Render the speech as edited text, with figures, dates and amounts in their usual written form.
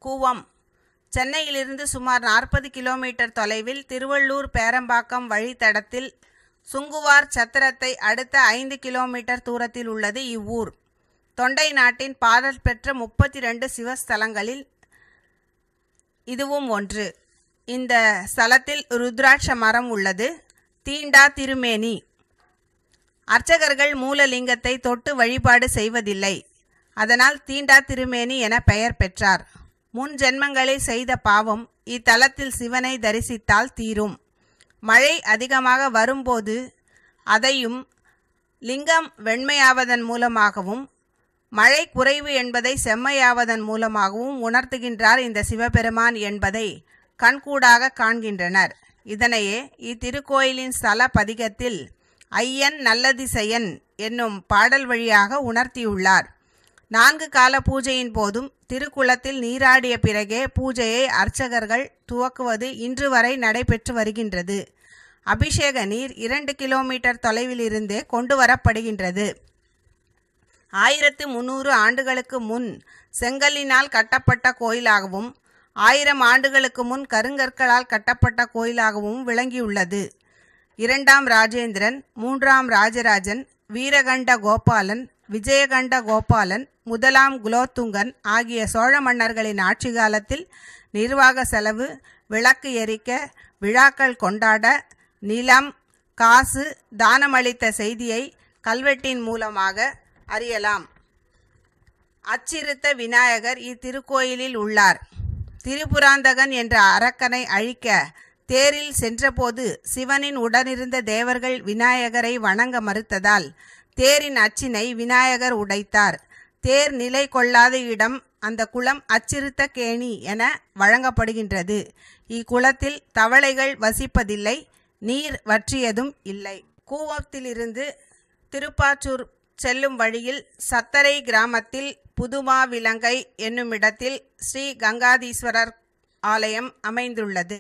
கூவம் சென்னையிலிருந்து சுமார் 40 கிலோமீட்டர் தொலைவில் திருவள்ளூர் பேரம்பாக்கம் வழித்தடத்தில் சுங்குவார் சத்திரத்தை அடுத்த 5 கிலோமீட்டர் தூரத்தில் உள்ளது இவ்வூர். தொண்டை நாட்டின் பாடல் பெற்ற 32 சிவஸ்தலங்களில் இதுவும் ஒன்று. இந்த ஸ்தலத்தில் ருத்ராட்ச மரம் உள்ளது. தீண்டா திருமேனி. அர்ச்சகர்கள் மூலலிங்கத்தை தொட்டு வழிபாடு செய்வதில்லை. அதனால் தீண்டா திருமேனி என பெயர் பெற்றார். முன் ஜென்மங்களில் செய்த பாவம் இத்தலத்தில் சிவனை தரிசித்தால் தீரும். மழை அதிகமாக வரும்போது அதையும் லிங்கம் வெண்மையாவதன் மூலமாகவும் மழை குறைவு என்பதை செம்மையாவதன் மூலமாகவும் உணர்த்துகின்றார் இந்த சிவபெருமான் என்பதை கண்கூடாக காண்கின்றனர். இதனையே இத்திருக்கோயிலின் ஸ்தல பதிகத்தில் ஐயன் நல்லதிசையன் என்னும் பாடல் வழியாக உணர்த்தியுள்ளார். 4 கால பூஜையின் போதும் திருக்குளத்தில் நீராடிய பிறகே பூஜையை அர்ச்சகர்கள் துவக்குவது இன்று வரை நடைபெற்று வருகின்றது. அபிஷேக நீர் 2 கிலோமீட்டர் தொலைவிலிருந்தே கொண்டு வரப்படுகின்றது. 1300 ஆண்டுகளுக்கு முன் செங்கல்லினால் கட்டப்பட்ட கோயிலாகவும் 1000 ஆண்டுகளுக்கு முன் கருங்கற்களால் கட்டப்பட்ட கோயிலாகவும் விளங்கியுள்ளது. 2ஆம் ராஜேந்திரன், 3ஆம் ராஜராஜன், வீரகண்ட கோபாலன், விஜயகண்ட கோபாலன், 1ஆம் குலோத்துங்கன் ஆகிய சோழ மன்னர்களின் ஆட்சி காலத்தில் நிர்வாக செலவு, விளக்கு எரிக்க, விழாக்கள் கொண்டாட நிலம், காசு தானமளித்த செய்தியை கல்வெட்டின் மூலமாக அறியலாம். அச்சிறுத்த விநாயகர் இத்திருக்கோயிலில் உள்ளார். திரிபுராந்தகன் என்ற அரக்கனை அழிக்க தேரில் சென்றபோது சிவனின் உடனிருந்த தேவர்கள் விநாயகரை வணங்க மறுத்ததால் தேரின் அச்சினை விநாயகர் உடைத்தார். தேர் நிலை கொள்ளாத இடம் அந்த குளம் அச்சிறுத்த கேணி என வழங்கப்படுகின்றது. இக்குளத்தில் தவளைகள் வசிப்பதில்லை, நீர் வற்றியதும் இல்லை. கூவத்திலிருந்து திருப்பாச்சூர் செல்லும் வழியில் சத்தரை கிராமத்தில் புதுமாவிலங்கை என்னுமிடத்தில் ஸ்ரீ கங்காதீஸ்வரர் ஆலயம் அமைந்துள்ளது.